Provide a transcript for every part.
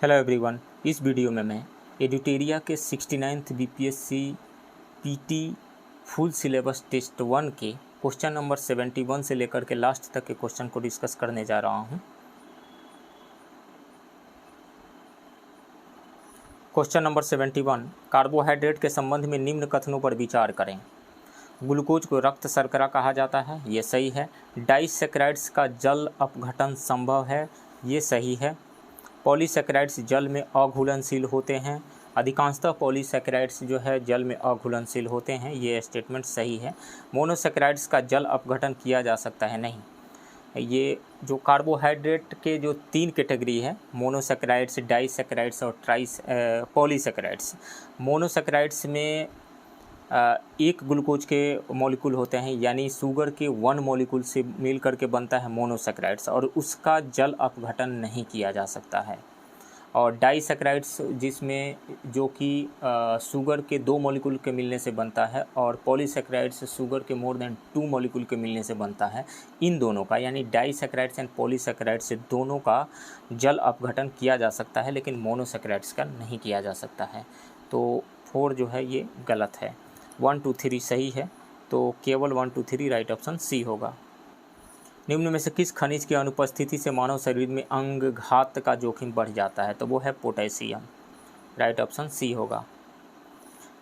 Hello everyone, इस video में मैं एडुटेरिया के 69th BPSC PT full syllabus test 1 के क्वेश्चन नंबर 71 से लेकर के लास्ट तक के क्वेश्चन को डिस्कस करने जा रहा हूं। क्वेश्चन नंबर 71, कार्बोहाइड्रेट के संबंध में निम्न कथनों पर विचार करें। ग्लूकोज को रक्त शर्करा कहा जाता है, ये सही है। डाइसैकेराइड्स का जल अपघटन संभव है, ये सही है। पॉलीसैकेराइड्स जल में अघुलनशील होते हैं। अधिकांशतः पॉलीसैकेराइड्स जो है जल में अघुलनशील होते हैं, ये स्टेटमेंट सही है। मोनोसैकेराइड्स का जल अपघटन किया जा सकता है, नहीं। ये जो कार्बोहाइड्रेट के जो 3 कैटेगरी है, मोनोसैकेराइड्स, डाइसैकेराइड्स और पॉलीसैकेराइड्स। मोनोसैकेराइड्स में एक ग्लूकोज के मॉलिक्यूल होते हैं, यानी शुगर के 1 मॉलिक्यूल से मिल करके बनता है मोनोसैकेराइड्स, और उसका जल अपघटन नहीं किया जा सकता है। और डाइसैकेराइड्स जिसमें जो कि शुगर के 2 मॉलिक्यूल के मिलने से बनता है, और पॉलीसैकेराइड्स शुगर के मोर देन 2 मॉलिक्यूल के मिलने से बनता है। इन दोनों का, यानी डाइसैकेराइड्स एंड पॉलीसैकेराइड्स से दोनों का जल अपघटन किया जा सकता है, लेकिन मोनोसैकेराइड्स का नहीं किया जा सकता है। तो 4 जो है ये गलत है। 1 2 3 सही है, तो केवल 1 2 3 राइट ऑप्शन सी होगा। निम्न में से किस खनिज की अनुपस्थिति से मानव शरीर में अंगघात का जोखिम बढ़ जाता है? तो वो है पोटेशियम, राइट ऑप्शन सी होगा।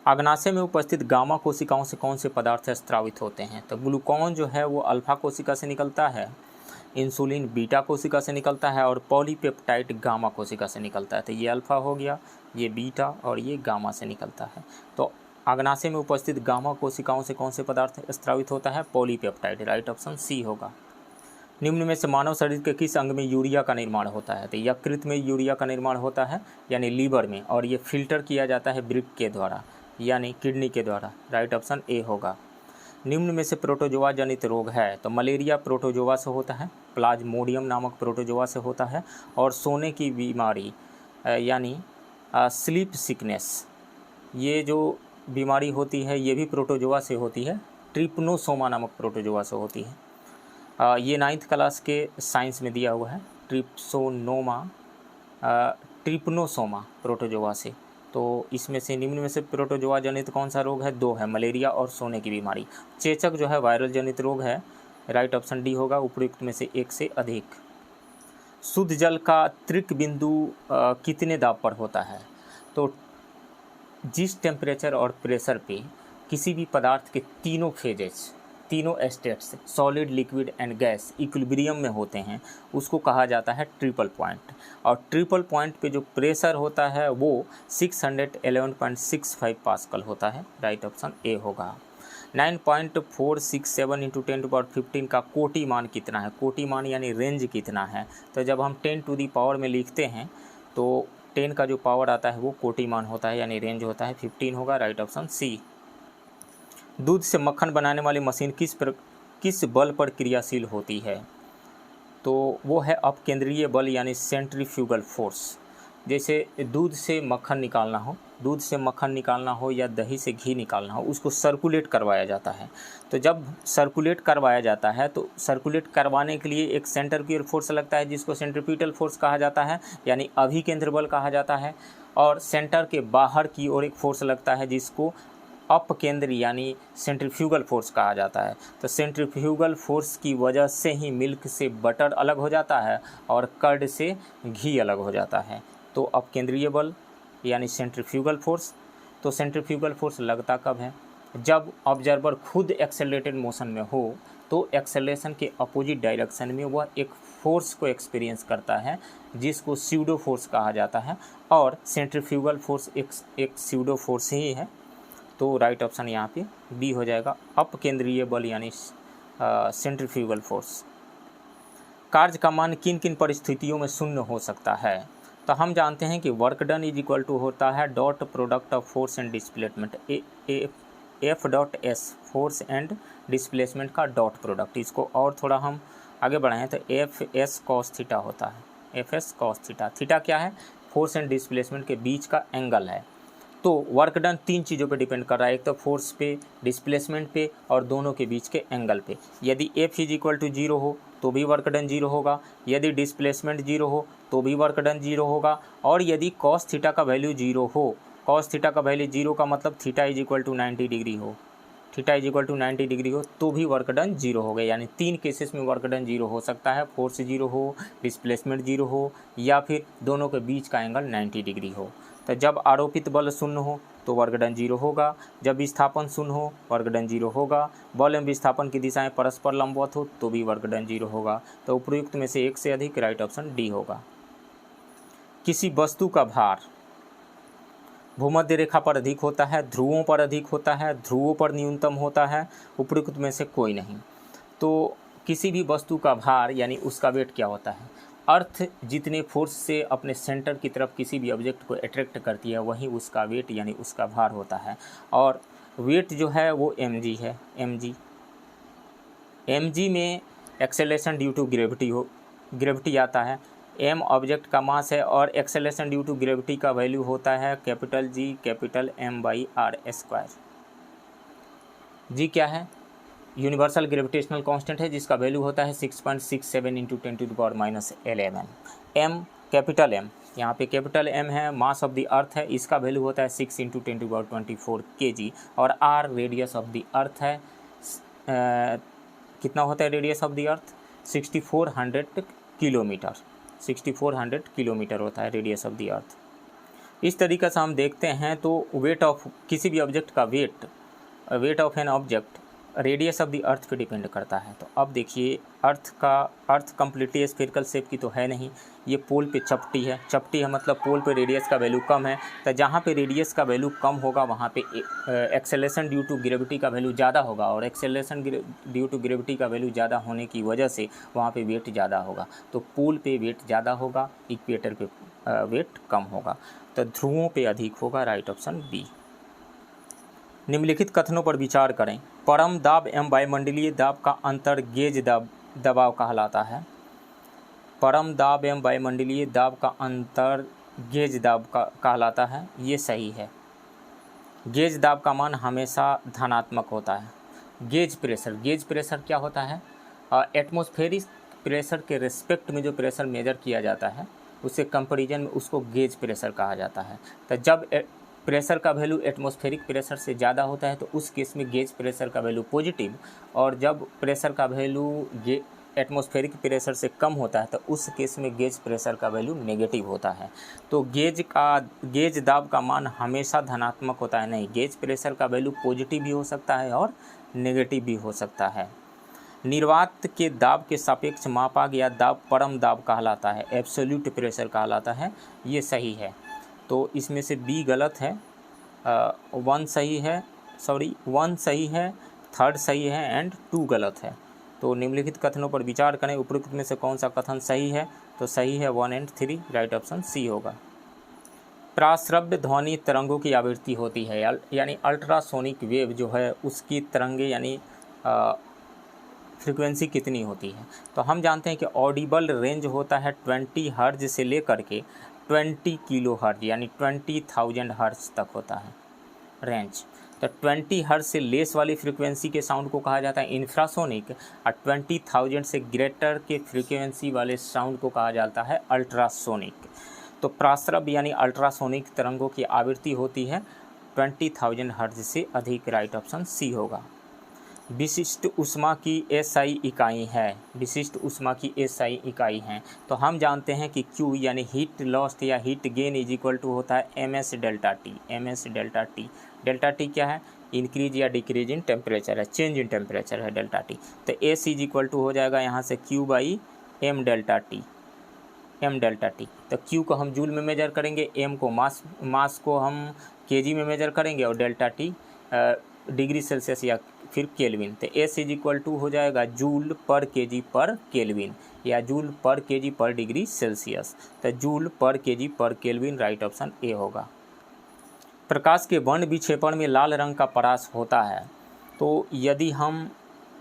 अग्नाशय में उपस्थित गामा कोशिकाओं से कौन से पदार्थ स्रावित होते हैं? तो ग्लूकॉन जो है वो अल्फा कोशिका से निकलता है, इंसुलिन बीटा कोशिका से निकलता है, और पॉलीपेप्टाइड गामा कोशिका से निकलता है। तो ये अल्फा हो गया, ये बीटा और ये गामा से निकलता है। तो अग्नाशय में उपस्थित गामा कोशिकाओं से कौन से पदार्थ स्रावित होता है? पॉलीपेप्टाइड, राइट ऑप्शन सी होगा। निम्न में से मानव शरीर के किस अंग में यूरिया का निर्माण होता है? तो यकृत में यूरिया का निर्माण होता है, यानी लीवर में, और ये फिल्टर किया जाता है वृक्क के द्वारा, यानी किडनी के द्वारा, राइट ऑप्शन ए होगा। निम्न में से प्रोटोजोआ जनित रोग है? तो मलेरिया प्रोटोजोआ से होता है, प्लाज्मोडियम नामक प्रोटोजोआ से होता है, और सोने की बीमारी यानी स्लीप सिकनेस, ये जो बीमारी होती है ये भी प्रोटोजोआ से होती है, ट्रिप्नोसोमा नामक प्रोटोजोआ से होती है। ये 9th क्लास के साइंस में दिया हुआ है, ट्रिप्नोसोमा प्रोटोजोआ से। तो इसमें से निम्न में से प्रोटोजोआ जनित कौन सा रोग है? 2 है, मलेरिया और सोने की बीमारी। चेचक जो है वायरल जनित रोग है, राइट ऑप्शन डी होगा, उपयुक्त में से 1 से अधिक। शुद्ध जल का त्रिक बिंदु कितने दाब पर होता है? तो जिस टेम्परेचर और प्रेशर पे किसी भी पदार्थ के तीनों फेजेस, तीनों states, solid, liquid and gas, equilibrium में होते हैं, उसको कहा जाता है ट्रिपल पॉइंट। और ट्रिपल पॉइंट पे जो प्रेशर होता है वो 611.65 पास्कल होता है, राइट ऑप्शन ए होगा। 9.467 × 10⁻15 का कोटि मान कितना है? कोटि मान यानी रेंज कितना है? तो जब हम 10 टू दी पावर में लिखते हैं तो 10 का जो पावर आता है वो कोटि मान होता है, यानी रेंज होता है, 15 होगा, राइट ऑप्शन सी। दूध से मक्खन बनाने वाली मशीन किस बल पर क्रियाशील होती है? तो वो है अपकेंद्रीय बल, यानी सेंट्रीफ्यूगल फोर्स। जैसे दूध से मक्खन निकालना हो या दही से घी निकालना हो, उसको सर्कुलेट करवाया जाता है। तो जब सर्कुलेट करवाया जाता है तो सर्कुलेट करवाने के लिए एक सेंट्रीफ्यूगल फोर्स लगता है, जिसको सेंट्रीपिटल फोर्स कहा जाता है, यानी अभिकेंद्र बल कहा जाता है। और सेंटर के बाहर की ओर एक फोर्स लगता है, जिसको अपकेंद्र यानी सेंट्रीफ्यूगल फोर्स कहा जाता है। तो सेंट्रीफ्यूगल फोर्स की वजह से ही मिल्क से बटर अलग हो जाता है और कर्ड से घी अलग हो जाता है। तो अपकेंद्रीय बल यानी सेंट्रीफ्यूगल फोर्स। तो सेंट्रीफ्यूगल फोर्स लगता कब है? जब ऑब्जर्वर खुद एक्सेलरेटेड मोशन में हो, तो एक्सेलरेशन के अपोजिट डायरेक्शन में वह एक फोर्स को एक्सपीरियंस करता है, जिसको स्यूडो फोर्स कहा जाता है। और सेंट्रीफ्यूगल फोर्स एक स्यूडो फोर्स ही है। तो राइट ऑप्शन यहाँ पे बी हो जाएगा, अपकेंद्रीय बल यानी सेंट्रीफ्यूगल फोर्स। कार्य का मान किन किन परिस्थितियों में शून्य हो सकता है? तो हम जानते हैं कि work done is equal to होता है dot product of force and displacement, F dot S, force and displacement का डॉट प्रोडक्ट। इसको और थोड़ा हम आगे बढ़ाएं तो एफ एस कॉस थीटा होता है, F S cos theta. Theta क्या है? फोर्स एंड डिस्प्लेसमेंट के बीच का एंगल है। तो वर्क डन 3 चीज़ों पे डिपेंड कर रहा है, एक तो फोर्स पे, डिस्प्लेसमेंट पे और दोनों के बीच के एंगल पे। यदि एफ इज इक्वल टू 0 हो तो भी वर्क डन 0 होगा, यदि डिस्प्लेसमेंट 0 हो तो भी वर्क डन 0 होगा, और यदि कॉस थीटा का वैल्यू 0 हो, कॉस थीटा का वैल्यू 0 का मतलब theta is equal to 90 degree हो, theta is equal to 90 degree हो तो भी वर्क डन 0 हो गए। यानी 3 केसेस में वर्क डन 0 हो सकता है, फोर्स 0 हो, डिस्प्लेसमेंट 0 हो, या फिर दोनों के बीच का एंगल 90 डिग्री हो। तो जब आरोपित बल शून्य हो तो वर्क डन 0 होगा, जब विस्थापन शून्य हो वर्क डन 0 होगा, बल एवं विस्थापन की दिशाएं परस्पर लंबवत हो तो भी वर्क डन 0 होगा। तो उपयुक्त में से एक से अधिक, राइट ऑप्शन डी होगा। किसी वस्तु का भार भूमध्य रेखा पर अधिक होता है, ध्रुवों पर अधिक होता है, ध्रुवों पर न्यूनतम होता है, उपयुक्त में से कोई नहीं। तो किसी भी वस्तु का भार यानी उसका वेट क्या होता है, अर्थ जितने फोर्स से अपने सेंटर की तरफ किसी भी ऑब्जेक्ट को अट्रैक्ट करती है वही उसका वेट यानी उसका भार होता है। और वेट जो है वो mg है, mg में एक्सेलरेशन ड्यू टू ग्रेविटी आता है, m ऑब्जेक्ट का मास है और एक्सेलरेशन ड्यू टू ग्रेविटी का वैल्यू होता है capital G capital M by R square. G क्या है, यूनिवर्सल ग्रेविटेशनल कांस्टेंट है जिसका वैल्यू होता है 6.67 इंटू 10⁻11। M कैपिटल M, यहाँ पे कैपिटल M है, मास ऑफ द अर्थ है, इसका वैल्यू होता है 6 इंटू 10⁻24 kg, और R radius of the earth है, कितना होता है radius of the earth, 6400 kilometre, 6400 kilometre होता है रेडियस ऑफ द अर्थ। इस तरीके से हम देखते हैं तो वेट ऑफ किसी भी ऑब्जेक्ट का weight of an object radius of the earth पे डिपेंड करता है। तो अब देखिए अर्थ कम्प्लीटली स्फेरिकल शेप की तो है नहीं, ये पोल पे चपटी है मतलब पोल पे रेडियस का वैल्यू कम है। तो जहाँ पे रेडियस का वैल्यू कम होगा वहाँ पे एक्सेलरेशन ड्यू टू ग्रेविटी का वैल्यू ज़्यादा होगा, और एक्सेलरेशन ध्रुव टू ग्रेविटी का वैल्यू ज़्यादा होने की वजह से वहाँ पे वेट ज़्यादा होगा। तो पोल पे वेट ज़्यादा होगा, इक्वेटर पे वेट कम होगा। तो ध्रुवों पे अधिक होगा, राइट ऑप्शन बी। निम्नलिखित कथनों पर विचार करें। परम दाब एवं वायुमंडलीय दाब का अंतर गेज दबाव कहलाता है। परम दाब एवं वायुमंडलीय दाब का अंतर गेज दाब का कहलाता है, ये सही है। गेज दाब का मान हमेशा धनात्मक होता है। गेज प्रेशर क्या होता है, एटमॉस्फेरिक प्रेशर के रिस्पेक्ट में जो प्रेशर मेजर किया जाता है उसके कंपैरिजन में उसको गेज प्रेशर कहा जाता है। तो जब प्रेशर का वैल्यू एटमॉस्फेरिक प्रेशर से ज़्यादा होता है तो उस केस में गेज प्रेशर का वैल्यू पॉजिटिव, और जब प्रेशर का वैल्यू एटमॉस्फेरिक प्रेशर से कम होता है तो उस केस में गेज प्रेशर का वैल्यू नेगेटिव होता है। तो गेज दाब का मान हमेशा धनात्मक होता है, नहीं, गेज प्रेशर का वैल्यू पॉजिटिव भी हो सकता है और नेगेटिव भी हो सकता है। निर्वात के दाब के सापेक्ष मापा गया दाब परम दाब कहलाता है, एब्सोल्यूट प्रेशर कहलाता है, ये सही है। तो इसमें से बी गलत है, 1 सही है, 3rd सही है एंड 2 गलत है। तो निम्नलिखित कथनों पर विचार करें, उपरोक्त में से कौन सा कथन सही है, तो सही है 1 एंड 3, राइट ऑप्शन सी होगा। प्राश्रव्य ध्वनि तरंगों की आवृत्ति होती है, यानी अल्ट्रासोनिक वेव जो है उसकी तरंगे यानी फ्रीक्वेंसी कितनी होती है। तो हम जानते हैं कि ऑडिबल रेंज होता है 20 हर्ज से लेकर के 20 किलो हर्ज यानी 20,000 हर्ज तक होता है रेंज। तो 20 हर्ज से लेस वाली फ्रीक्वेंसी के साउंड को कहा जाता है इंफ्रासोनिक, और 20,000 से ग्रेटर के फ्रीक्वेंसी वाले साउंड को कहा जाता है अल्ट्रासोनिक। तो प्राश्रव्य यानी अल्ट्रासोनिक तरंगों की आवृत्ति होती है 20,000 हर्ज से अधिक, राइट ऑप्शन सी होगा। विशिष्ट ऊष्मा की एसआई इकाई है, विशिष्ट ऊष्मा की एसआई इकाई हैं। तो हम जानते हैं कि Q यानी हीट लॉस्ट या heat gain is equal to होता है ms delta T. Delta T क्या है, इंक्रीज या डिक्रीज इन टेम्परेचर है, चेंज इन टेम्परेचर है डेल्टा टी। तो S इज इक्वल टू हो जाएगा यहाँ से Q by m delta T. तो Q को हम जूल में मेजर करेंगे, m को मास को हम kg में मेजर करेंगे, और डेल्टा टी डिग्री सेल्सियस या फिर केल्विन। तो S इज इक्वल टू हो जाएगा जूल पर केजी पर केल्विन या जूल पर केजी पर डिग्री सेल्सियस। तो जूल पर केजी पर केल्विन, राइट ऑप्शन ए होगा। प्रकाश के वर्ण विक्षेपण में लाल रंग का परास होता है। तो यदि हम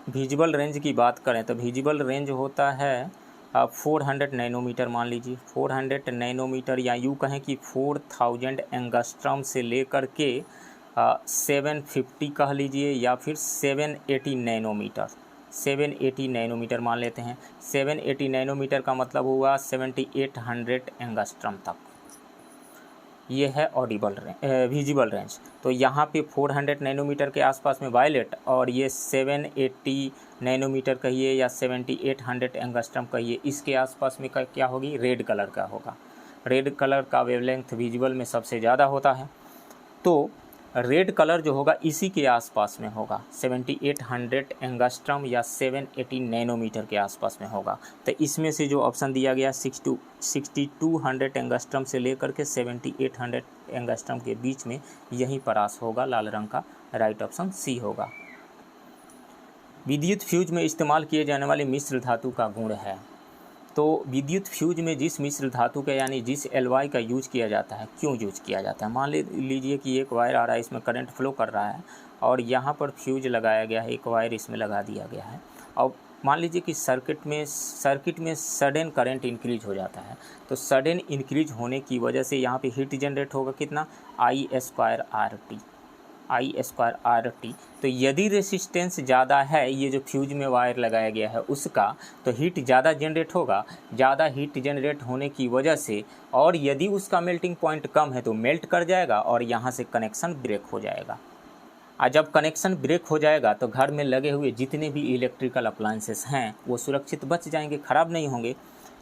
विजिबल रेंज की बात करें तो विजिबल रेंज होता है 400 नैनोमीटर, मान लीजिए 400 नैनोमीटर, या यूँ कहें कि 4000 एंगस्ट्रम से लेकर के 750 कह लीजिए, या फिर 780 नैनोमीटर, 780 नैनोमीटर मान लेते हैं। 780 नैनोमीटर का मतलब हुआ 7800 एंगस्ट्रम तक, ये है ऑडिबल विजिबल रेंज। तो यहाँ पे 400 नैनोमीटर के आसपास में वायलेट, और ये 780 नैनोमीटर कहिए या 7800 एंगस्ट्रम कहिए, इसके आसपास में क्या होगी, रेड कलर का होगा। रेड कलर का वेवलेंथ विजिबल में सबसे ज़्यादा होता है, तो रेड कलर जो होगा इसी के आसपास में होगा, 7800 एंगस्ट्रम या 780 नैनोमीटर के आसपास में होगा। तो इसमें से जो ऑप्शन दिया गया 6200 एंगस्ट्रम से लेकर के 7800 एंगस्ट्रम के बीच में यही परास होगा, लाल रंग का। राइट ऑप्शन सी होगा। विद्युत फ्यूज में इस्तेमाल किए जाने वाले मिश्र धातु का गुण है। तो विद्युत फ्यूज में जिस मिश्र धातु का यानी जिस एलॉय का यूज किया जाता है, क्यों यूज किया जाता है, मान लीजिए कि एक वायर आ रहा है, इसमें करंट फ्लो कर रहा है और यहाँ पर फ्यूज लगाया गया है, एक वायर इसमें लगा दिया गया है, और मान लीजिए कि सर्किट में सडन करंट इंक्रीज हो जाता है। तो सडन इंक्रीज होने की वजह से यहाँ पे हीट जनरेट होगा कितना, I²RT। तो यदि रेसिस्टेंस ज़्यादा है, ये जो फ्यूज में वायर लगाया गया है उसका, तो हीट ज़्यादा जनरेट होगा। ज़्यादा हीट जनरेट होने की वजह से, और यदि उसका मेल्टिंग पॉइंट कम है तो मेल्ट कर जाएगा और यहाँ से कनेक्शन ब्रेक हो जाएगा। और जब कनेक्शन ब्रेक हो जाएगा तो घर में लगे हुए जितने भी इलेक्ट्रिकल अप्लायंसेस हैं वो सुरक्षित बच जाएंगे, ख़राब नहीं होंगे।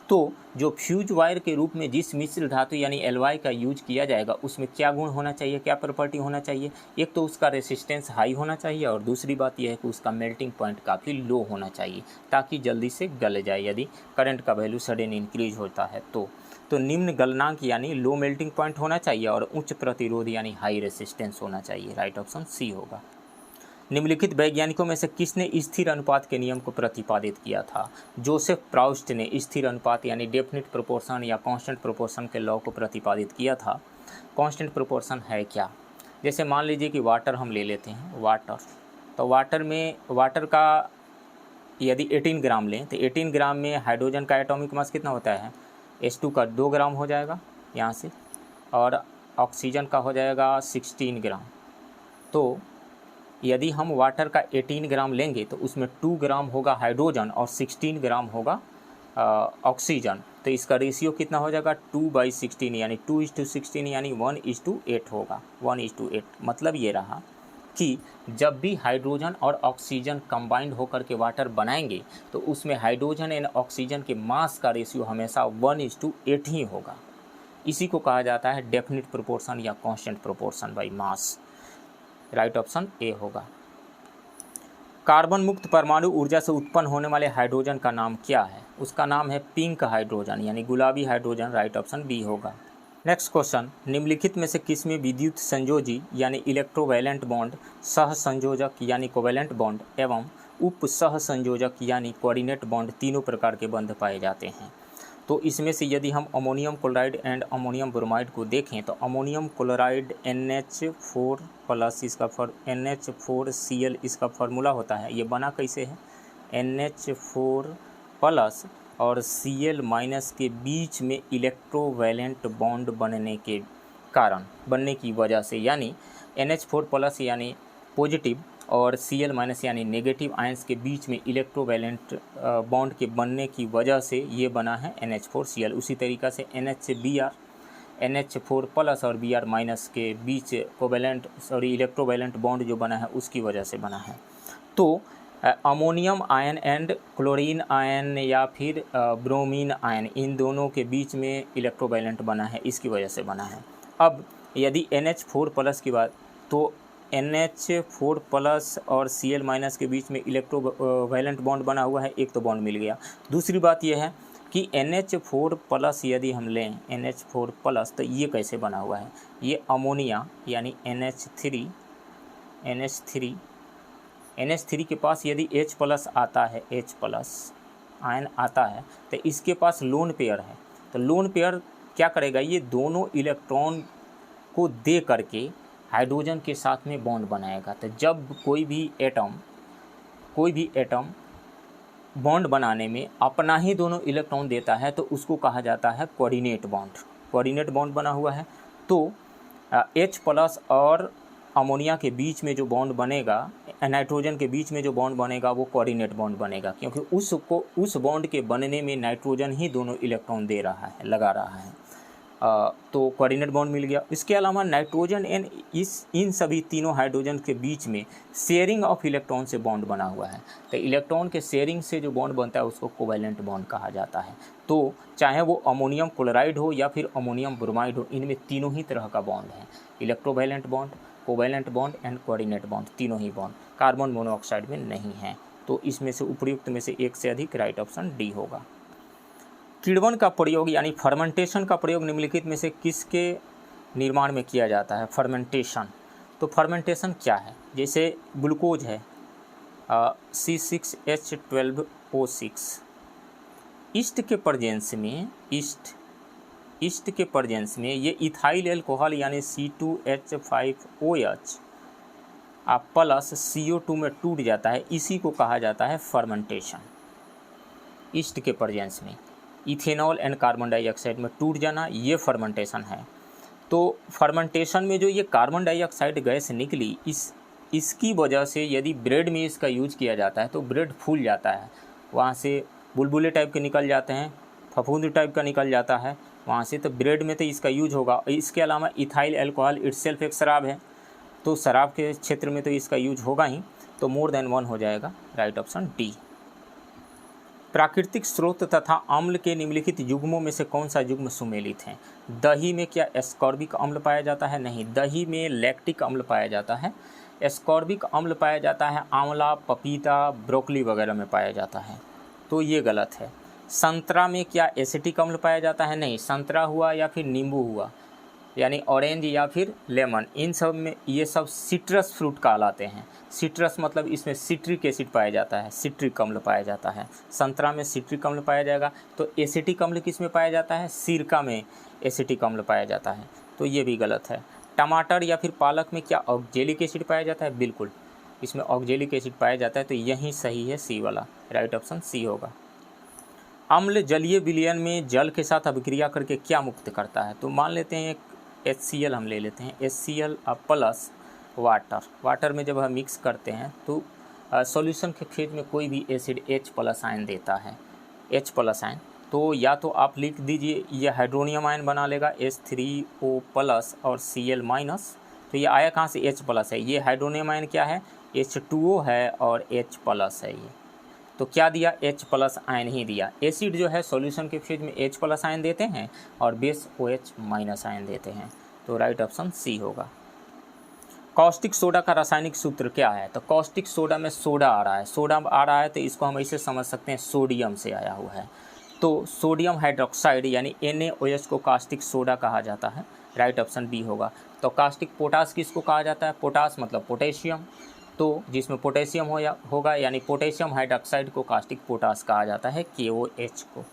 तो जो फ्यूज वायर के रूप में जिस मिश्र धातु यानी एलॉय का यूज किया जाएगा उसमें क्या गुण होना चाहिए, क्या प्रॉपर्टी होना चाहिए, एक तो उसका रेसिस्टेंस हाई होना चाहिए, और दूसरी बात यह है कि उसका मेल्टिंग पॉइंट काफ़ी लो होना चाहिए ताकि जल्दी से गल जाए यदि करंट का वैल्यू सडन इंक्रीज होता है। तो निम्न गलनांक यानी लो मेल्टिंग पॉइंट होना चाहिए और उच्च प्रतिरोध यानी हाई रेसिस्टेंस होना चाहिए। राइट ऑप्शन सी होगा। निम्नलिखित वैज्ञानिकों में से किसने स्थिर अनुपात के नियम को प्रतिपादित किया था? जोसेफ प्राउस्ट ने स्थिर अनुपात यानी डेफिनिट प्रोपोर्शन या कांस्टेंट प्रोपोर्शन के लॉ को प्रतिपादित किया था। कांस्टेंट प्रोपोर्शन है क्या? जैसे मान लीजिए कि वाटर हम ले लेते हैं, तो वाटर का यदि 18 ग्राम लें तो 18 ग्राम में हाइड्रोजन का एटॉमिक मास कितना होता है, H2 का 2 ग्राम हो जाएगा यहाँ से, और ऑक्सीजन का हो जाएगा 16 ग्राम। तो यदि हम वाटर का 18 ग्राम लेंगे तो उसमें 2 ग्राम होगा हाइड्रोजन और 16 ग्राम होगा ऑक्सीजन। तो इसका रेशियो कितना हो जाएगा, 2/16 यानी 2:16 यानी 1:8 होगा, 1:8। मतलब ये रहा कि जब भी हाइड्रोजन और ऑक्सीजन कंबाइंड होकर के वाटर बनाएंगे तो उसमें हाइड्रोजन एंड ऑक्सीजन के मास का रेशियो हमेशा 1:8 ही होगा। इसी को कहा जाता है डेफिनिट प्रोपोर्शन या constant proportion by mass. Right option A होगा। कार्बन मुक्त परमाणु ऊर्जा से उत्पन्न होने वाले हाइड्रोजन का नाम क्या है? उसका नाम है पिंक हाइड्रोजन यानी गुलाबी हाइड्रोजन। राइट ऑप्शन बी होगा। नेक्स्ट क्वेश्चन, निम्नलिखित में से किसमें विद्युत संयोजी यानी इलेक्ट्रोवैलेंट बॉन्ड, सह संयोजक यानी कोवैलेंट बॉन्ड एवं उप सह संयोजक यानी कोऑर्डिनेट बॉन्ड तीनों प्रकार के बंध पाए जाते हैं? तो इसमें से यदि हम ammonium chloride and ammonium bromide को देखें तो अमोनियम क्लोराइड NH4+ इसका NH4Cl इसका फार्मूला होता है। ये बना कैसे है, NH4+ और Cl- के बीच में इलेक्ट्रोवैलेंट बॉन्ड बनने की वजह से, यानी NH4+ यानी पॉजिटिव और Cl- यानी नेगेटिव आयंस के बीच में इलेक्ट्रोवैलेंट बॉन्ड के बनने की वजह से ये बना है NH4Cl। उसी तरीक़ा से NH4+ और Br- के बीच इलेक्ट्रोवैलेंट बॉन्ड जो बना है उसकी वजह से बना है। तो ammonium ion and chlorine ion या फिर ब्रोमीन आयन, इन दोनों के बीच में इलेक्ट्रोवैलेंट बना है, इसकी वजह से बना है। अब यदि NH4+ की बात, तो NH4+ और Cl- के बीच में इलेक्ट्रोवैलेंट बॉन्ड बना हुआ है, एक तो बॉन्ड मिल गया। दूसरी बात यह है कि NH4+ यदि हम लें NH4+, तो ये कैसे बना हुआ है, ये अमोनिया यानी NH3 के पास यदि H+ आता है, H+ आयन आता है, तो इसके पास लोन पेयर है। तो लोन पेयर क्या करेगा, ये दोनों इलेक्ट्रॉन को दे करके हाइड्रोजन के साथ में बॉन्ड बनाएगा। तो जब कोई भी एटम बॉन्ड बनाने में अपना ही दोनों इलेक्ट्रॉन देता है तो उसको कहा जाता है कोऑर्डिनेट बॉन्ड बना हुआ है। तो H+ और अमोनिया के बीच में जो बॉन्ड बनेगा नाइट्रोजन के बीच में जो बॉन्ड बनेगा वो कोऑर्डिनेट बॉन्ड बनेगा, क्योंकि उस बॉन्ड के बनने में नाइट्रोजन ही दोनों इलेक्ट्रॉन दे रहा है, लगा रहा है। तो कोऑर्डिनेट बॉन्ड मिल गया। इसके अलावा नाइट्रोजन एंड इन सभी तीनों हाइड्रोजन के बीच में शेयरिंग ऑफ इलेक्ट्रॉन से बॉन्ड बना हुआ है। तो इलेक्ट्रॉन के शेयरिंग से जो बॉन्ड बनता है उसको कोवैलेंट बॉन्ड कहा जाता है। तो चाहे वो अमोनियम क्लोराइड हो या फिर अमोनियम ब्रोमाइड हो, इनमें तीनों ही तरह का बॉन्ड है, electrovalent bond, covalent bond and coordinate bond, तीनों ही बॉन्ड कार्बन मोनोऑक्साइड में नहीं है। तो इसमें से उपर्युक्त में से एक से अधिक, राइट ऑप्शन डी होगा। किण्वन का प्रयोग यानी फर्मेंटेशन का प्रयोग निम्नलिखित में से किसके निर्माण में किया जाता है? फर्मेंटेशन। तो फर्मेंटेशन क्या है? जैसे ग्लूकोज है C6H12O6, ईस्ट के प्रेजेंस में ये इथाइल एल्कोहल यानी C2H5OH प्लस CO2 में टूट जाता है, इसी को कहा जाता है फर्मेंटेशन। ईस्ट के प्रेजेंस में इथेनॉल एंड कार्बन डाइऑक्साइड में टूट जाना, ये फर्मेंटेशन है। तो फर्मेंटेशन में जो ये कार्बन डाइऑक्साइड गैस निकली, इसकी वजह से यदि ब्रेड में इसका यूज किया जाता है तो ब्रेड फूल जाता है, वहाँ से बुलबुले टाइप के निकल जाते हैं, फफूंदी टाइप का निकल जाता है वहाँ से, तो ब्रेड में तो इसका यूज होगा। इसके अलावा इथाइल अल्कोहल इटसेल्फ एक शराब है, तो शराब के क्षेत्र में तो इसका यूज होगा ही, तो मोर देन वन हो जाएगा, राइट ऑप्शन डी। प्राकृतिक स्रोत तथा अम्ल के निम्नलिखित युग्मों में से कौन सा युग्म सुमेलित है? दही में क्या एस्कॉर्बिक अम्ल पाया जाता है? नहीं, दही में लैक्टिक अम्ल पाया जाता है। एस्कॉर्बिक अम्ल पाया जाता है आंवला, पपीता, ब्रोकली वगैरह में पाया जाता है, तो ये गलत है। संतरा में क्या एसिटिक अम्ल पाया जाता है? नहीं, संतरा हुआ या फिर नींबू हुआ यानी ऑरेंज या फिर लेमन, इन सब में ये सब सिट्रस फ्रूट कहलाते हैं। सिट्रस मतलब इसमें सिट्रिक एसिड पाया जाता है, सिट्रिक अम्ल पाया जाता है। संतरा में सिट्रिक अम्ल पाया जाएगा। तो एसिटिक अम्ल किस में पाया जाता है? सिरका में एसिटिक अम्ल पाया जाता है, तो ये भी गलत है। टमाटर या फिर पालक में क्या ऑक्जेलिक एसिड पाया जाता है? बिल्कुल, इसमें ऑक्जेलिक एसिड पाया जाता है, तो यही सही है, सी वाला, राइट ऑप्शन सी होगा। अम्ल जलीय विलयन में जल के साथ अभिक्रिया करके क्या मुक्त करता है? तो मान लेते हैं HCl हम ले लेते हैं, HCl प्लस वाटर में जब हम मिक्स करते हैं तो सॉल्यूशन के फेज में कोई भी एसिड H प्लस आयन देता है, H प्लस आयन, तो या तो आप लिख दीजिए ये हाइड्रोनियम आयन बना लेगा H3O प्लस और Cl माइनस, तो ये आया कहाँ से? H प्लस है, ये हाइड्रोनियम आयन क्या है? H2O है और H प्लस है ये, तो क्या दिया? H प्लस आयन ही दिया। एसिड जो है सॉल्यूशन के फेज में H प्लस आयन देते हैं और बेस OH माइनस आयन देते हैं, तो राइट ऑप्शन सी होगा। कॉस्टिक सोडा का रासायनिक सूत्र क्या है? तो कॉस्टिक सोडा में सोडा आ रहा है, तो इसको हम ऐसे समझ सकते हैं सोडियम से आया हुआ है, तो सोडियम हाइड्रोक्साइड यानी NaOH को कास्टिक सोडा कहा जाता है, राइट ऑप्शन बी होगा। तो कास्टिक पोटास किसको कहा जाता है? पोटास मतलब पोटेशियम, तो जिसमें पोटेशियम होगा यानी पोटेशियम हाइड्रोक्साइड को कास्टिक पोटास कहा जाता है, KOH को।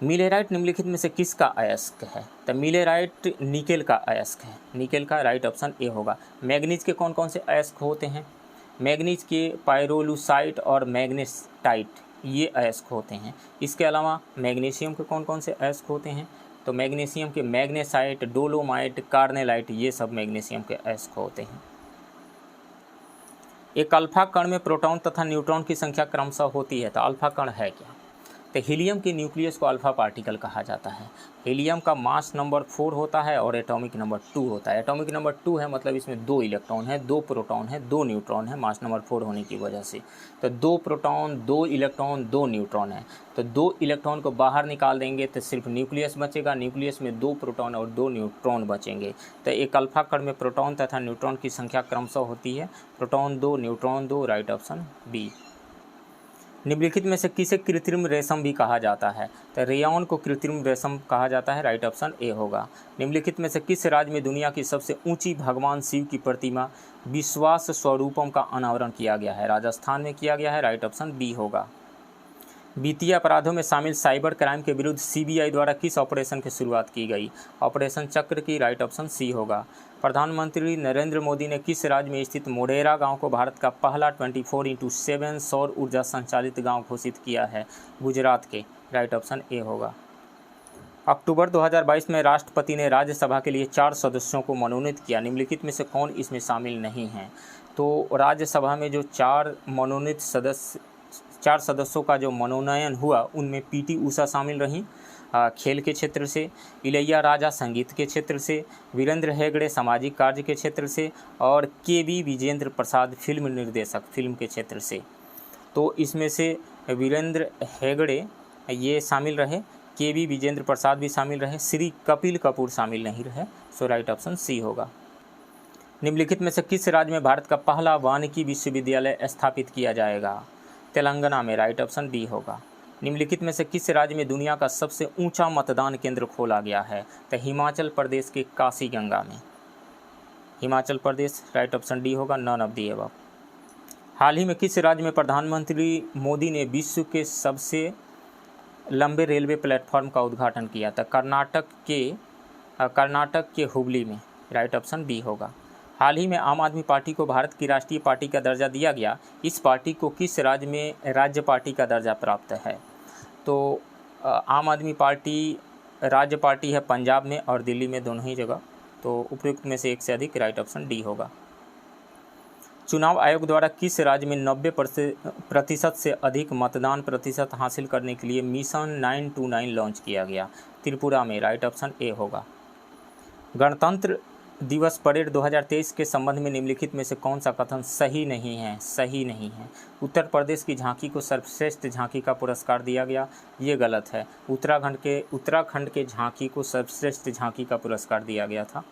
मिलेराइट निम्नलिखित में से किसका अयस्क है? तो मिलेराइट निकेल का अयस्क है, निकेल का, राइट ऑप्शन ए होगा। मैग्नीज के कौन कौन से अयस्क होते हैं? मैग्नीज के पायरोलुसाइट और मैग्नेटाइट, ये अयस्क होते हैं। इसके अलावा मैग्नीशियम के कौन कौन से अयस्क होते हैं? तो मैग्नीशियम के मैग्नेसाइट, डोलोमाइट, कार्नेलाइट, ये सब मैग्नीशियम के अयस्क होते हैं। एक अल्फा कण में प्रोटॉन तथा न्यूट्रॉन की संख्या क्रमशः होती है, तो अल्फा कण है क्या? तो हीलियम के न्यूक्लियस को अल्फा पार्टिकल कहा जाता है। हीलियम का मास नंबर 4 होता है और एटॉमिक नंबर 2 होता है। एटॉमिक नंबर 2 है मतलब इसमें 2 इलेक्ट्रॉन है, 2 प्रोटॉन है, 2 न्यूट्रॉन है, मास नंबर 4 होने की वजह से। तो 2 प्रोटॉन, 2 इलेक्ट्रॉन, 2 न्यूट्रॉन है, तो 2 इलेक्ट्रॉन को बाहर निकाल देंगे तो सिर्फ न्यूक्लियस बचेगा, न्यूक्लियस में 2 प्रोटॉन और 2 न्यूट्रॉन बचेंगे। तो एक अल्फा कण में प्रोटॉन तथा न्यूट्रॉन की संख्या क्रमशः होती है, proton 2, neutron 2, right option B. निम्नलिखित में से किसे कृत्रिम रेशम भी कहा जाता है? तो रेयॉन को कृत्रिम रेशम कहा जाता है, राइट ऑप्शन ए होगा। निम्नलिखित में से किस राज्य में दुनिया की सबसे ऊंची भगवान शिव की प्रतिमा विश्वास स्वरूपम का अनावरण किया गया है? राजस्थान में किया गया है, राइट ऑप्शन बी होगा। वित्तीय अपराधों में शामिल साइबर क्राइम के विरुद्ध CBI द्वारा किस ऑपरेशन की शुरुआत की गई? ऑपरेशन चक्र की, राइट ऑप्शन सी होगा। प्रधानमंत्री नरेंद्र मोदी ने किस राज्य में स्थित मोढेरा गांव को भारत का पहला 24/7 सौर ऊर्जा संचालित गांव घोषित किया है? गुजरात के, राइट ऑप्शन ए होगा। अक्टूबर 2022 में राष्ट्रपति ने राज्यसभा के लिए 4 सदस्यों को मनोनीत किया, निम्नलिखित में से कौन इसमें शामिल नहीं हैं? तो राज्यसभा में जो 4 सदस्यों का जो मनोनयन हुआ उनमें पीटी उषा शामिल रहीं खेल के क्षेत्र से, इलैया राजा संगीत के क्षेत्र से, वीरेंद्र हेगड़े सामाजिक कार्य के क्षेत्र से और केवी विजेंद्र प्रसाद फिल्म निर्देशक फिल्म के क्षेत्र से। तो इसमें से वीरेंद्र हेगड़े ये शामिल रहे, केवी विजेंद्र प्रसाद भी शामिल रहे, श्री कपिल कपूर शामिल नहीं रहे। सो राइट ऑप्शन सी होगा। निम्नलिखित में से किस राज्य में भारत का पहला वानिकी विश्वविद्यालय स्थापित किया जाएगा? तेलंगाना में। राइट ऑप्शन डी होगा। निम्नलिखित में से किस राज्य में दुनिया का सबसे ऊंचा मतदान केंद्र खोला गया है? तो हिमाचल प्रदेश के काशी गंगा में। Himachal Pradesh. Right option D होगा, नन ऑफ दी अबव। हाल ही में किस राज्य में प्रधानमंत्री मोदी ने विश्व के सबसे लंबे रेलवे प्लेटफॉर्म का उद्घाटन किया था? कर्नाटक के हुबली में। राइट ऑप्शन बी होगा। हाल ही में आम आदमी पार्टी को भारत की राष्ट्रीय पार्टी का दर्जा दिया गया, इस पार्टी को किस राज्य में राज्य पार्टी का दर्जा प्राप्त है? तो आम आदमी पार्टी राज्य पार्टी है पंजाब में और दिल्ली में, दोनों ही जगह। तो उपयुक्त में से एक से अधिक। राइट ऑप्शन डी होगा। चुनाव आयोग द्वारा किस राज्य में 90% से अधिक मतदान प्रतिशत हासिल करने के लिए मिशन 929 लॉन्च किया गया? त्रिपुरा में। राइट ऑप्शन ए होगा। गणतंत्र दिवस परेड 2023 के संबंध में निम्नलिखित में से कौन सा कथन सही नहीं है? सही नहीं है। उत्तर प्रदेश की झांकी को सर्वश्रेष्ठ झांकी का पुरस्कार दिया गया, ये गलत है। उत्तराखंड के झांकी को सर्वश्रेष्ठ झांकी का पुरस्कार दिया गया था।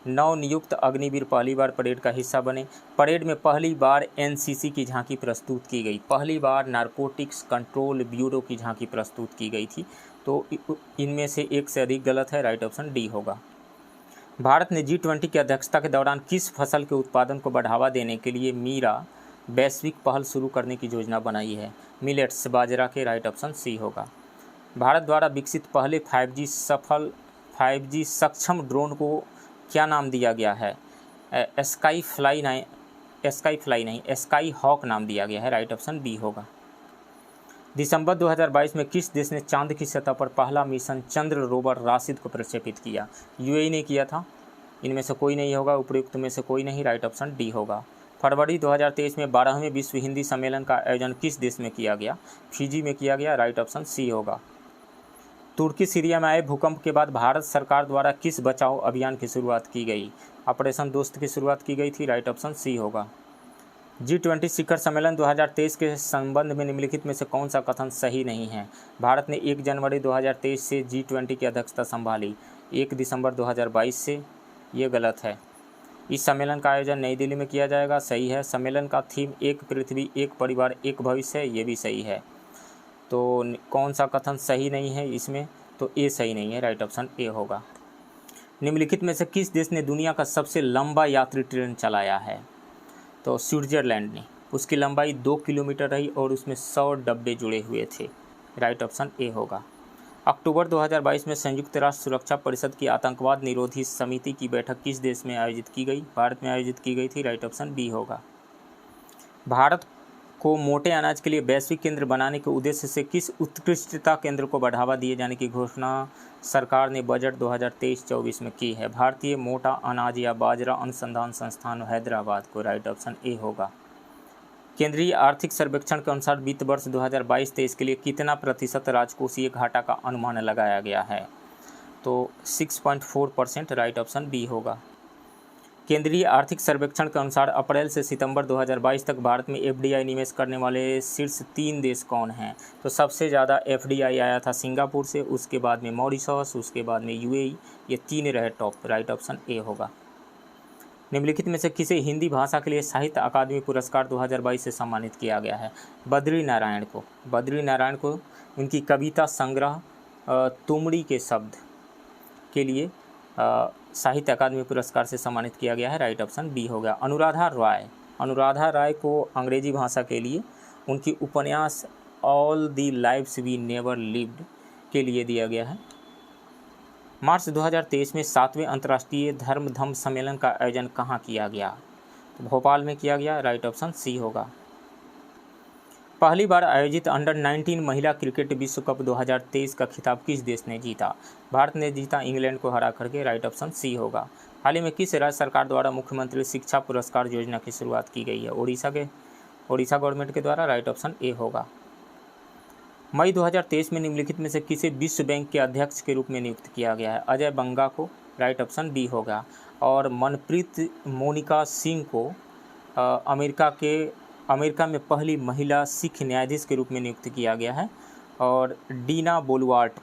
नवनियुक्त अग्निवीर पहली बार परेड का हिस्सा बने। परेड में पहली बार एनसीसी की झांकी प्रस्तुत की गई, पहली बार नारकोटिक्स कंट्रोल ब्यूरो की झांकी प्रस्तुत की गई थी। तो इनमें से एक से अधिक गलत है। राइट ऑप्शन डी होगा। भारत ने G20 की अध्यक्षता के दौरान किस फसल के उत्पादन को बढ़ावा देने के लिए मीरा वैश्विक पहल शुरू करने की योजना बनाई है? मिलेट्स, बाजरा के। राइट ऑप्शन सी होगा। भारत द्वारा विकसित पहले 5G सक्षम ड्रोन को क्या नाम दिया गया है? स्काई हॉक नाम दिया गया है। राइट ऑप्शन बी होगा। दिसंबर 2022 में किस देश ने चांद की सतह पर पहला मिशन चंद्र रोवर राशिद को प्रक्षेपित किया? यूएई ने किया था। इनमें से कोई नहीं होगा, उपयुक्त में से कोई नहीं। राइट ऑप्शन डी होगा। फरवरी 2023 में 12वें विश्व हिंदी सम्मेलन का आयोजन किस देश में किया गया? फिजी में किया गया। राइट ऑप्शन सी होगा। तुर्की सीरिया में आए भूकंप के बाद भारत सरकार द्वारा किस बचाव अभियान की शुरुआत की गई? ऑपरेशन दोस्त की शुरुआत की गई थी। राइट ऑप्शन सी होगा। G20 शिखर सम्मेलन 2023 के संबंध में निम्नलिखित में से कौन सा कथन सही नहीं है? भारत ने 1 जनवरी 2023 से G20 की अध्यक्षता संभाली, 1 दिसंबर 2022 से। ये गलत है। इस सम्मेलन का आयोजन नई दिल्ली में किया जाएगा। सही है। सम्मेलन का थीम एक पृथ्वी, एक परिवार, एक भविष्य है। ये भी सही है। तो कौन सा कथन सही नहीं है इसमें? तो ए सही नहीं है। राइट ऑप्शन ए होगा। निम्नलिखित में से किस देश ने दुनिया का सबसे लंबा यात्री ट्रेन चलाया है? तो स्विट्जरलैंड ने। उसकी लंबाई 2 किलोमीटर रही और उसमें 100 डब्बे जुड़े हुए थे। राइट ऑप्शन ए होगा। अक्टूबर 2022 में संयुक्त राष्ट्र सुरक्षा परिषद की आतंकवाद निरोधी समिति की बैठक किस देश में आयोजित की गई? भारत में आयोजित की गई थी। राइट ऑप्शन बी होगा। भारत को मोटे अनाज के लिए वैश्विक केंद्र बनाने के उद्देश्य से किस उत्कृष्टता केंद्र को बढ़ावा दिए जाने की घोषणा सरकार ने बजट 2023-24 में की है? भारतीय मोटा अनाज या बाजरा अनुसंधान संस्थान हैदराबाद को। राइट ऑप्शन ए होगा। केंद्रीय आर्थिक सर्वेक्षण के अनुसार वित्त वर्ष 2022-23 के लिए कितना प्रतिशत राजकोषीय घाटा का अनुमान लगाया गया है? तो 6.4%। राइट ऑप्शन बी होगा। केंद्रीय आर्थिक सर्वेक्षण के अनुसार अप्रैल से सितंबर 2022 तक भारत में एफडीआई निवेश करने वाले शीर्ष 3 देश कौन हैं? तो सबसे ज़्यादा एफडीआई आया था सिंगापुर से, उसके बाद में मॉरिशस, उसके बाद में यूएई। ये 3 रहे टॉप। राइट ऑप्शन ए होगा। निम्नलिखित में से किसे हिंदी भाषा के लिए साहित्य अकादमी पुरस्कार 2022 से सम्मानित किया गया है? बद्री नारायण को। बद्री नारायण को उनकी कविता संग्रह तुमड़ी के शब्द के लिए साहित्य अकादमी पुरस्कार से सम्मानित किया गया है। राइट ऑप्शन बी हो गया। अनुराधा राय को अंग्रेजी भाषा के लिए उनकी उपन्यास all the lives we never lived के लिए दिया गया है। मार्च 2023 में 7वें अंतर्राष्ट्रीय धर्म सम्मेलन का आयोजन कहाँ किया गया? तो भोपाल में किया गया। राइट ऑप्शन सी होगा। पहली बार आयोजित अंडर 19 महिला क्रिकेट विश्व कप 2023 का खिताब किस देश ने जीता? भारत ने जीता इंग्लैंड को हरा करके। राइट ऑप्शन सी होगा। हाल ही में किस राज्य सरकार द्वारा मुख्यमंत्री शिक्षा पुरस्कार योजना की शुरुआत की गई है? ओडिशा गवर्नमेंट के द्वारा। राइट ऑप्शन ए होगा। मई 2023 में निम्नलिखित में से किसे विश्व बैंक के अध्यक्ष के रूप में नियुक्त किया गया है? अजय बंगा को। राइट ऑप्शन बी होगा। और मनप्रीत मोनिका सिंह को अमेरिका में पहली महिला सिख न्यायाधीश के रूप में नियुक्त किया गया है। और डीना बोलवार्ट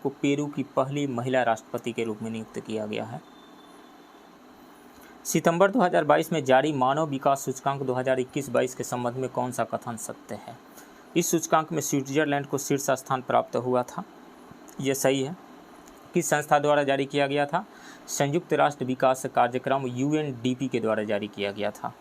को पेरू की पहली महिला राष्ट्रपति के रूप में नियुक्त किया गया है। सितंबर 2022 में जारी मानव विकास सूचकांक 2021-22 के संबंध में कौन सा कथन सत्य है? इस सूचकांक में स्विट्जरलैंड को शीर्ष स्थान प्राप्त हुआ था। ये सही है। किस संस्था द्वारा जारी किया गया था? संयुक्त राष्ट्र विकास कार्यक्रम UNDP के द्वारा जारी किया गया था।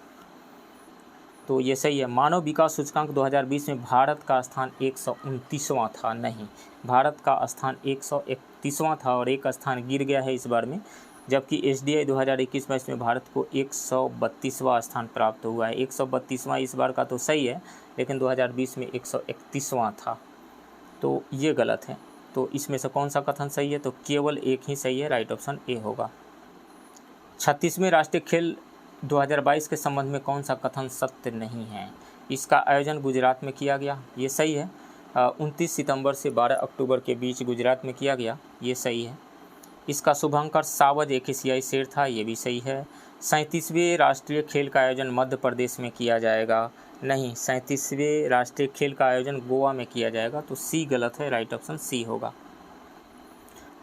तो ये सही है। मानव विकास सूचकांक 2020 में भारत का स्थान 129वां था। नहीं, भारत का स्थान 131वां था और एक स्थान गिर गया है इस बार में, जबकि SDI 2021-22 में भारत को 132वां स्थान प्राप्त हुआ है। 132वां इस बार का तो सही है, लेकिन 2020 में 131वां था, तो ये गलत है। तो इसमें से कौन सा कथन सही है? तो केवल एक ही सही है। राइट ऑप्शन ए होगा। 36वें राष्ट्रीय खेल 2022 के संबंध में कौन सा कथन सत्य नहीं है? इसका आयोजन गुजरात में किया गया। ये सही है। 29 सितंबर से 12 अक्टूबर के बीच गुजरात में किया गया। ये सही है। इसका शुभंकर सावज एक एशियाई शेर था। ये भी सही है। 37वें राष्ट्रीय खेल का आयोजन मध्य प्रदेश में किया जाएगा। नहीं, 37वें राष्ट्रीय खेल का आयोजन गोवा में किया जाएगा। तो सी गलत है। राइट ऑप्शन सी होगा।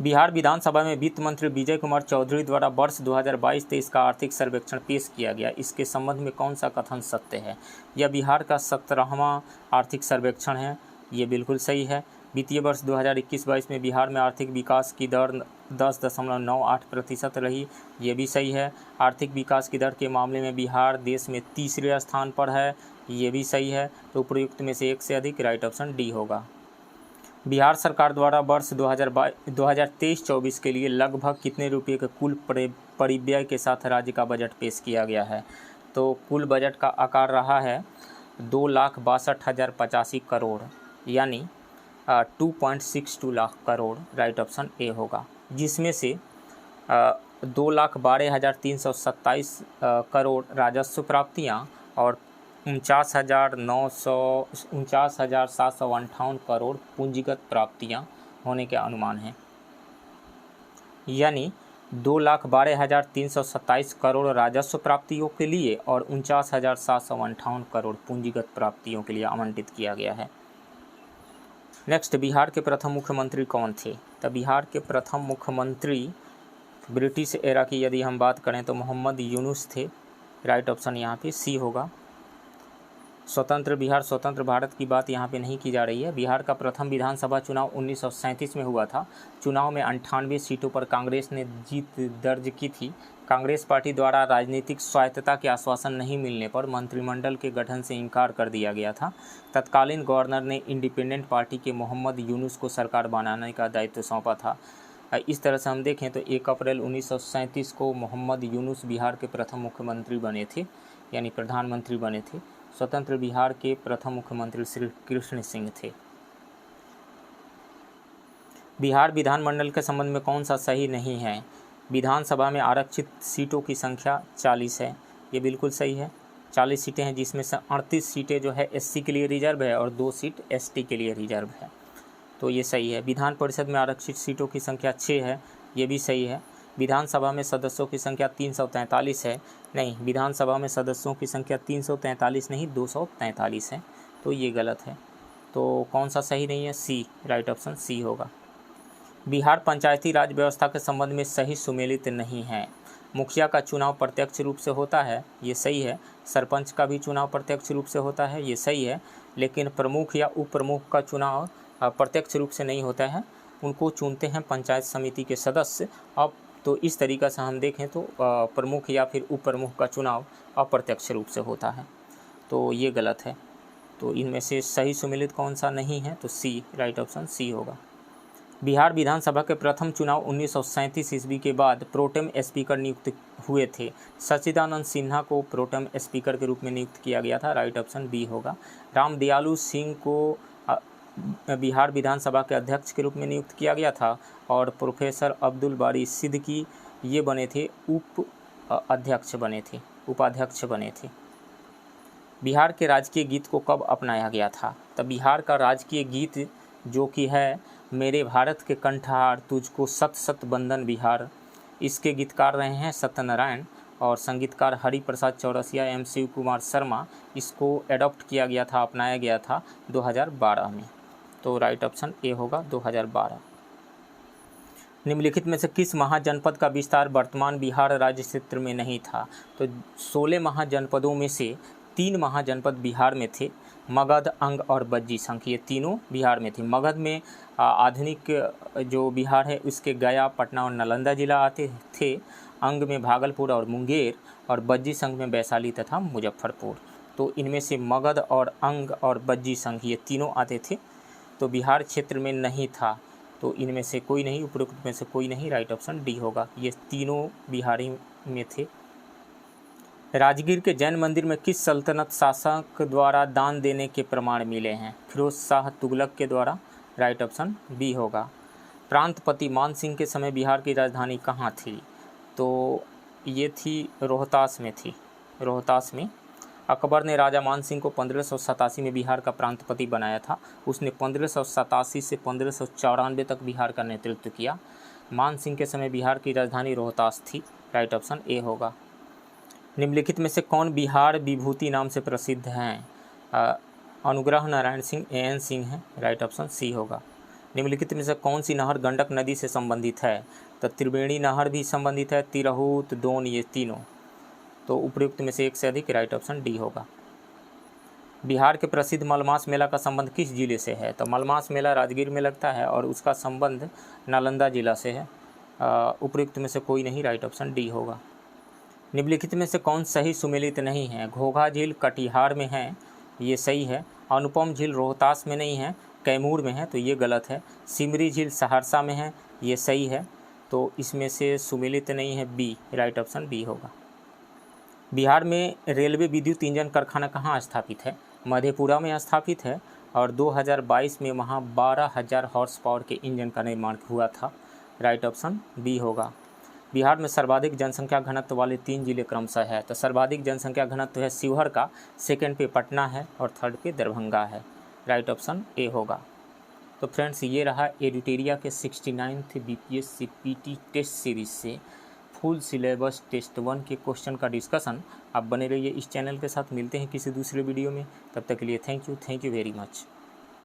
बिहार विधानसभा में वित्त मंत्री विजय कुमार चौधरी द्वारा वर्ष 2022-23 का आर्थिक सर्वेक्षण पेश किया गया। इसके संबंध में कौन सा कथन सत्य है? यह बिहार का 17वां आर्थिक सर्वेक्षण है। ये बिल्कुल सही है। वित्तीय वर्ष 2021-22 में बिहार में आर्थिक विकास की दर 10.98% रही। ये भी सही है। आर्थिक विकास की दर के मामले में बिहार देश में तीसरे स्थान पर है। ये भी सही है। तो उपयुक्त में से एक से अधिक। राइट ऑप्शन डी होगा। बिहार सरकार द्वारा वर्ष 2023-24 के लिए लगभग कितने रुपये के कुल परिव्यय के साथ राज्य का बजट पेश किया गया है? तो कुल बजट का आकार रहा है 2,62,085 करोड़, यानी 2.62 lakh crore. Right option A होगा। जिसमें से 2,12,327 करोड़ राजस्व प्राप्तियाँ और 49,758 करोड़ पूंजीगत प्राप्तियां होने के अनुमान हैं। यानी 2,12,327 करोड़ राजस्व प्राप्तियों के लिए और 49,758 करोड़ पूंजीगत प्राप्तियों के लिए आवंटित किया गया है। नेक्स्ट, बिहार के प्रथम मुख्यमंत्री कौन थे? तो बिहार के प्रथम मुख्यमंत्री ब्रिटिश एरा की यदि हम बात करें तो मोहम्मद यूनुस थे। राइट ऑप्शन यहाँ पे सी होगा। स्वतंत्र बिहार स्वतंत्र भारत की बात यहाँ पे नहीं की जा रही है। बिहार का प्रथम विधानसभा चुनाव 1937 में हुआ था। चुनाव में 98 सीटों पर कांग्रेस ने जीत दर्ज की थी। कांग्रेस पार्टी द्वारा राजनीतिक स्वायत्तता के आश्वासन नहीं मिलने पर मंत्रिमंडल के गठन से इनकार कर दिया गया था। तत्कालीन गवर्नर ने इंडिपेंडेंट पार्टी के मोहम्मद यूनुस को सरकार बनाने का दायित्व सौंपा था। इस तरह से हम देखें तो 1 अप्रैल 1937 को मोहम्मद यूनुस बिहार के प्रथम मुख्यमंत्री बने थे, यानी प्रधानमंत्री बने थे। स्वतंत्र बिहार के प्रथम मुख्यमंत्री श्री कृष्ण सिंह थे। बिहार विधानमंडल के संबंध में कौन सा सही नहीं है? विधानसभा में आरक्षित सीटों की संख्या 40 है। ये बिल्कुल सही है। 40 सीटें हैं, जिसमें से 38 सीटें जो है SC के लिए रिजर्व है और 2 सीट ST के लिए रिजर्व है। तो ये सही है। विधान परिषद में आरक्षित सीटों की संख्या 6 है। ये भी सही है। विधानसभा में सदस्यों की संख्या 343 है। नहीं, विधानसभा में सदस्यों की संख्या 343 नहीं 243 है। तो ये गलत है। तो कौन सा सही नहीं है? सी। राइट ऑप्शन सी होगा। बिहार पंचायती राज व्यवस्था के संबंध में सही सुमेलित नहीं है। मुखिया का चुनाव प्रत्यक्ष रूप से होता है। ये सही है। सरपंच का भी चुनाव प्रत्यक्ष रूप से होता है। ये सही है। लेकिन प्रमुख या उप प्रमुख का चुनाव प्रत्यक्ष रूप से नहीं होता है। उनको चुनते हैं पंचायत समिति के सदस्य। अब तो इस तरीक़ा से हम देखें तो प्रमुख या फिर उप प्रमुख का चुनाव अप्रत्यक्ष रूप से होता है। तो ये गलत है। तो इनमें से सही सुमेलित कौन सा नहीं है? तो सी। राइट ऑप्शन सी होगा। बिहार विधानसभा के प्रथम चुनाव 1937 ईस्वी के बाद प्रोटेम स्पीकर नियुक्त हुए थे। सच्चिदानंद सिन्हा को प्रोटेम स्पीकर के रूप में नियुक्त किया गया था। राइट ऑप्शन बी होगा। रामदयालु सिंह को बिहार विधानसभा के अध्यक्ष के रूप में नियुक्त किया गया था और प्रोफेसर अब्दुल बारी सिद्दीकी ये बने थे उपाध्यक्ष बने थे। बिहार के राजकीय गीत को कब अपनाया गया था? तो बिहार का राजकीय गीत जो कि है मेरे भारत के कंठहार तुझको सत सत बंदन बिहार, इसके गीतकार रहे हैं सत्यनारायण और संगीतकार हरिप्रसाद चौरसिया एवं शिव कुमार शर्मा। इसको एडॉप्ट किया गया था, अपनाया गया था 2012 में। तो राइट ऑप्शन ए होगा 2012। निम्नलिखित में से किस महाजनपद का विस्तार वर्तमान बिहार राज्य क्षेत्र में नहीं था? तो 16 महाजनपदों में से 3 महाजनपद बिहार में थे, मगध, अंग और बज्जी संघ, ये तीनों बिहार में थे। मगध में आधुनिक जो बिहार है उसके गया, पटना और नालंदा जिला आते थे। अंग में भागलपुर और मुंगेर और बज्जी संघ में वैशाली तथा मुजफ्फरपुर। तो इनमें से मगध और अंग और बज्जी संघ ये तीनों आते थे, तो बिहार क्षेत्र में नहीं था। तो इनमें से कोई नहीं, उपरोक्त में से कोई नहीं। राइट ऑप्शन डी होगा, ये तीनों बिहारी में थे। राजगीर के जैन मंदिर में किस सल्तनत शासक द्वारा दान देने के प्रमाण मिले हैं? फिरोज शाह तुगलक के द्वारा। राइट ऑप्शन बी होगा। प्रांतपति मान सिंह के समय बिहार की राजधानी कहाँ थी? तो ये थी रोहतास में थी। रोहतास में अकबर ने राजा मान सिंह को 1587 में बिहार का प्रांतपति बनाया था। उसने 1587 से 1594 तक बिहार का नेतृत्व किया। मान सिंह के समय बिहार की राजधानी रोहतास थी। राइट ऑप्शन ए होगा। निम्नलिखित में से कौन बिहार विभूति नाम से प्रसिद्ध हैं? अनुग्रह नारायण सिंह, एन सिंह हैं। राइट ऑप्शन सी होगा। निम्नलिखित में से कौन सी नहर गंडक नदी से संबंधित है? तो त्रिवेणी नहर भी संबंधित है, तिरहुत, दोन, ये तीनों। तो उपयुक्त में से एक से अधिक। राइट ऑप्शन डी होगा। बिहार के प्रसिद्ध मलमास मेला का संबंध किस जिले से है? तो मलमास मेला राजगीर में लगता है और उसका संबंध नालंदा जिला से है। उपयुक्त में से कोई नहीं। राइट ऑप्शन डी होगा। निम्नलिखित में से कौन सही सुमेलित नहीं है? घोघा झील कटिहार में है, ये सही है। अनुपम झील रोहतास में नहीं है, कैमूर में है, तो ये गलत है। सिमरी झील सहरसा में है, ये सही है। तो इसमें से सुमेलित नहीं है, बी। राइट ऑप्शन बी होगा। बिहार में रेलवे विद्युत इंजन कारखाना कहाँ स्थापित है? मधेपुरा में स्थापित है और 2022 में वहाँ 12,000 हॉर्स पावर के इंजन का निर्माण हुआ था। राइट ऑप्शन बी होगा। बिहार में सर्वाधिक जनसंख्या घनत्व वाले 3 जिले क्रमशः है। तो सर्वाधिक जनसंख्या घनत्व है शिवहर का, सेकंड पे पटना है और थर्ड पे दरभंगा है। राइट ऑप्शन ए होगा। तो फ्रेंड्स, ये रहा एडिटेरिया के 69th BPSC PT test series से फुल सिलेबस टेस्ट 1 के क्वेश्चन का डिस्कशन। आप बने रहिए इस चैनल के साथ। मिलते हैं किसी दूसरे वीडियो में, तब तक के लिए थैंक यू वेरी मच।